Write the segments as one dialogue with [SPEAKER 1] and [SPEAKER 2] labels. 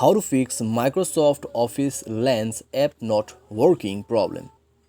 [SPEAKER 1] How to fix Microsoft Office Lens app not working problem.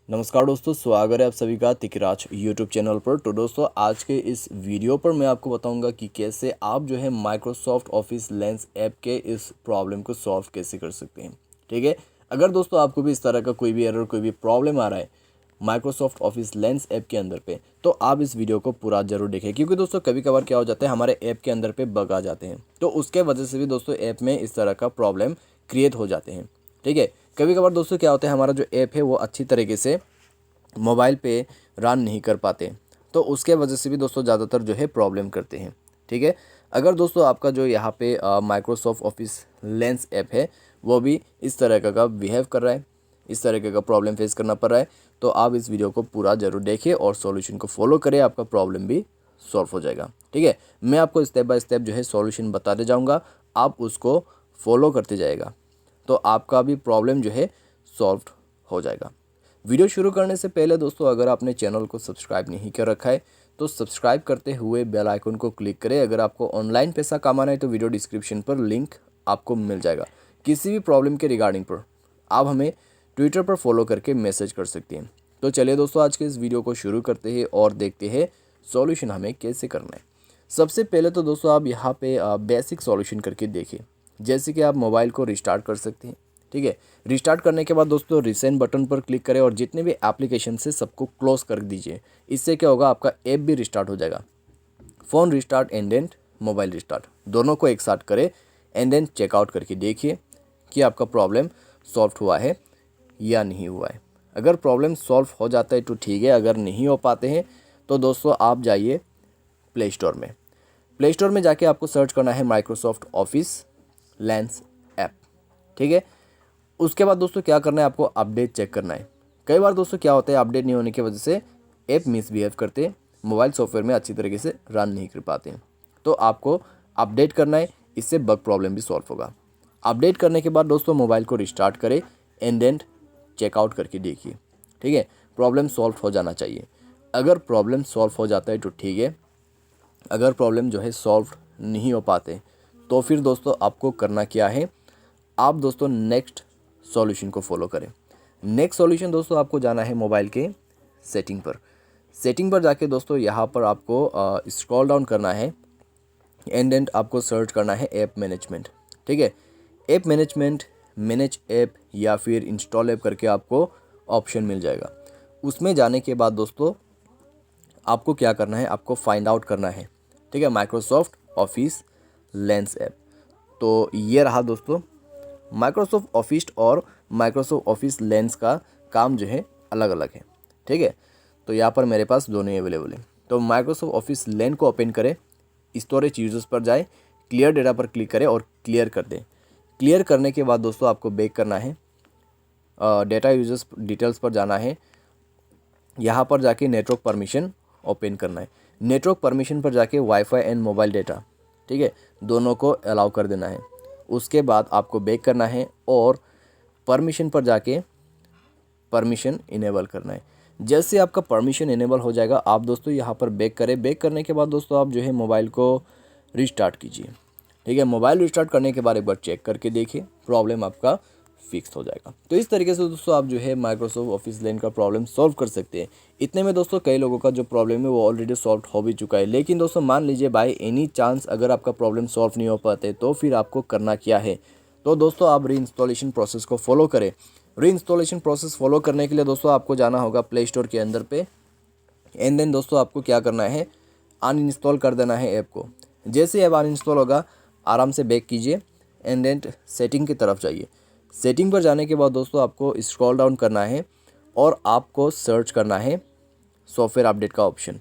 [SPEAKER 1] नमस्कार दोस्तों, स्वागत है आप सभी का तिकराज यूट्यूब चैनल पर। तो दोस्तों आज के इस वीडियो पर मैं आपको बताऊंगा कि कैसे आप जो है माइक्रोसॉफ्ट ऑफिस लेंस ऐप के इस प्रॉब्लम को सॉल्व कैसे कर सकते हैं। ठीक है, अगर दोस्तों आपको भी इस तरह का कोई भी एरर कोई भी प्रॉब्लम आ रहा है माइक्रोसॉफ्ट ऑफिस लेंस ऐप के अंदर पे, तो आप इस वीडियो को पूरा जरूर देखें, क्योंकि दोस्तों कभी कभार क्या हो जाता है हमारे ऐप के अंदर पे बग आ जाते हैं, तो उसके वजह से भी दोस्तों ऐप में इस तरह का प्रॉब्लम क्रिएट हो जाते हैं। ठीक है, कभी कभार दोस्तों क्या होता है हमारा जो ऐप है वो अच्छी तरीके से मोबाइल पे रन नहीं कर पाते, तो उसके वजह से भी दोस्तों ज़्यादातर जो है प्रॉब्लम करते हैं। ठीक है, अगर दोस्तों आपका जो यहाँ पे माइक्रोसॉफ्ट ऑफिस लेंस ऐप है वो भी इस तरह का बिहेव कर रहा है, इस तरीके का प्रॉब्लम फेस करना पड़ रहा है, तो आप इस वीडियो को पूरा ज़रूर देखिए और सॉल्यूशन को फॉलो करें, आपका प्रॉब्लम भी सॉल्व हो जाएगा। ठीक है, मैं आपको स्टेप बाय स्टेप जो है सॉल्यूशन बताते जाऊँगा, आप उसको फॉलो करते जाएगा तो आपका भी प्रॉब्लम जो है सॉल्व हो जाएगा। वीडियो शुरू करने से पहले दोस्तों अगर आपने चैनल को सब्सक्राइब नहीं कर रखा है तो सब्सक्राइब करते हुए बेल आइकन को क्लिक करें। अगर आपको ऑनलाइन पैसा कमाना है तो वीडियो डिस्क्रिप्शन पर लिंक आपको मिल जाएगा। किसी भी प्रॉब्लम के रिगार्डिंग पर आप हमें ट्विटर पर फॉलो करके मैसेज कर सकते हैं। तो चलिए दोस्तों आज के इस वीडियो को शुरू करते हैं और देखते हैं सॉल्यूशन हमें कैसे करना है। सबसे पहले तो दोस्तों आप यहाँ पे बेसिक सॉल्यूशन करके देखिए, जैसे कि आप मोबाइल को रिस्टार्ट कर सकते हैं। ठीक है, रिस्टार्ट करने के बाद दोस्तों रिसेंट बटन पर क्लिक करें और जितने भी एप्लीकेशन से सबको क्लोज कर दीजिए। इससे क्या होगा, आपका ऐप भी रिस्टार्ट हो जाएगा। Phone restart and mobile restart दोनों को एक साथ करें एंड देन चेकआउट करके देखिए कि आपका प्रॉब्लम सॉल्व हुआ है या नहीं हुआ है। अगर प्रॉब्लम सॉल्व हो जाता है तो ठीक है, अगर नहीं हो पाते हैं तो दोस्तों आप जाइए प्ले स्टोर में। प्ले स्टोर में जाके आपको सर्च करना है माइक्रोसॉफ्ट ऑफिस लेंस ऐप। ठीक है, उसके बाद दोस्तों क्या करना है, आपको अपडेट चेक करना है। कई बार दोस्तों क्या होता है अपडेट नहीं होने की वजह से ऐप मिसबिहेव करते हैं, मोबाइल सॉफ्टवेयर में अच्छी तरीके से रन नहीं कर पाते हैं, तो आपको अपडेट करना है, इससे बग प्रॉब्लम भी सॉल्व होगा। अपडेट करने के बाद दोस्तों मोबाइल को रिस्टार्ट करें एंड देन चेकआउट करके देखिए। ठीक है, प्रॉब्लम सॉल्व हो जाना चाहिए। अगर प्रॉब्लम सॉल्व हो जाता है तो ठीक है, अगर प्रॉब्लम जो है सॉल्व नहीं हो पाते तो फिर दोस्तों आपको करना क्या है, आप दोस्तों नेक्स्ट सॉल्यूशन को फॉलो करें। नेक्स्ट सॉल्यूशन दोस्तों आपको जाना है मोबाइल के सेटिंग पर। सेटिंग पर जाके दोस्तों यहाँ पर आपको स्क्रॉल डाउन करना है एंड देन आपको सर्च करना है ऐप मैनेजमेंट। ठीक है, ऐप मैनेजमेंट, मैनेज ऐप या फिर इंस्टॉल ऐप करके आपको ऑप्शन मिल जाएगा। उसमें जाने के बाद दोस्तों आपको क्या करना है, आपको फाइंड आउट करना है। ठीक है, माइक्रोसॉफ्ट ऑफिस लेंस ऐप। तो ये रहा दोस्तों, माइक्रोसॉफ्ट ऑफिस और माइक्रोसॉफ्ट ऑफिस लेंस का काम जो है अलग अलग है। ठीक है, तो यहाँ पर मेरे पास दोनों ही अवेलेबल है। तो माइक्रोसॉफ्ट ऑफिस लेंस को ओपन करें, स्टोरेज यूजर्स पर जाए, क्लियर डेटा पर क्लिक करें और क्लियर कर दें। क्लियर करने के बाद दोस्तों आपको बैक करना है, डेटा यूजर्स डिटेल्स पर जाना है, यहाँ पर जाके नेटवर्क परमिशन ओपन करना है। नेटवर्क परमिशन पर जाके वाईफाई एंड मोबाइल डेटा, ठीक है, दोनों को अलाउ कर देना है। उसके बाद आपको बैक करना है और परमिशन पर जाके परमिशन इनेबल करना है। जैसे आपका परमिशन इनेबल हो जाएगा आप दोस्तों यहाँ पर बैक करें। बैक करने के बाद दोस्तों आप जो है मोबाइल को रिस्टार्ट कीजिए। ठीक है, मोबाइल रिस्टार्ट करने के बाद एक बार चेक करके देखिए, प्रॉब्लम आपका फिक्स हो जाएगा। तो इस तरीके से दोस्तों आप जो है माइक्रोसॉफ्ट ऑफिस लेन का प्रॉब्लम सॉल्व कर सकते हैं। इतने में दोस्तों कई लोगों का जो प्रॉब्लम है वो ऑलरेडी सॉल्व हो भी चुका है। लेकिन दोस्तों मान लीजिए बाय एनी चांस अगर आपका प्रॉब्लम सॉल्व नहीं हो पाते तो फिर आपको करना क्या है, तो दोस्तों आप री इंस्टॉलेशन प्रोसेस को फॉलो करें। री इंस्टॉलेशन प्रोसेस फॉलो करने के लिए दोस्तों आपको जाना होगा प्ले स्टोर के अंदर पे एंड देन दोस्तों आपको क्या करना है, अनइंस्टॉल कर देना है ऐप को। जैसे ऐप अनइंस्टॉल होगा आराम से बैक कीजिए एंड देन सेटिंग की तरफ जाइए। सेटिंग पर जाने के बाद दोस्तों आपको स्क्रॉल डाउन करना है और आपको सर्च करना है सॉफ्टवेयर अपडेट का ऑप्शन।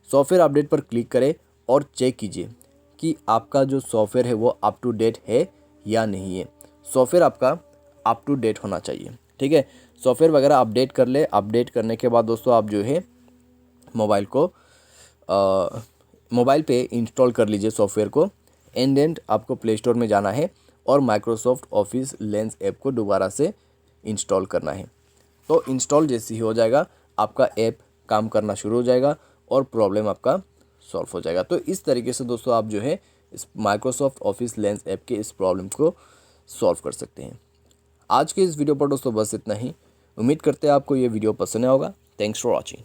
[SPEAKER 1] सॉफ्टवेयर अपडेट पर क्लिक करें और चेक कीजिए कि आपका जो सॉफ्टवेयर है वो अप टू डेट है या नहीं है। सॉफ्टवेयर आपका अप टू डेट होना चाहिए। ठीक है, सॉफ्टवेयर वगैरह अपडेट कर ले। अपडेट करने के बाद दोस्तों आप जो है मोबाइल को मोबाइल पे इंस्टॉल कर लीजिए सॉफ्टवेयर को एंड देन आपको प्ले स्टोर में जाना है और माइक्रोसॉफ्ट ऑफिस लेंस ऐप को दोबारा से इंस्टॉल करना है। तो इंस्टॉल जैसे ही हो जाएगा आपका ऐप काम करना शुरू हो जाएगा और प्रॉब्लम आपका सॉल्व हो जाएगा। तो इस तरीके से दोस्तों आप जो है इस माइक्रोसॉफ्ट ऑफिस लेंस ऐप के इस प्रॉब्लम को सॉल्व कर सकते हैं। आज के इस वीडियो पर दोस्तों बस इतना ही। उम्मीद करते हैं आपको ये वीडियो पसंद आया होगा। Thanks for watching.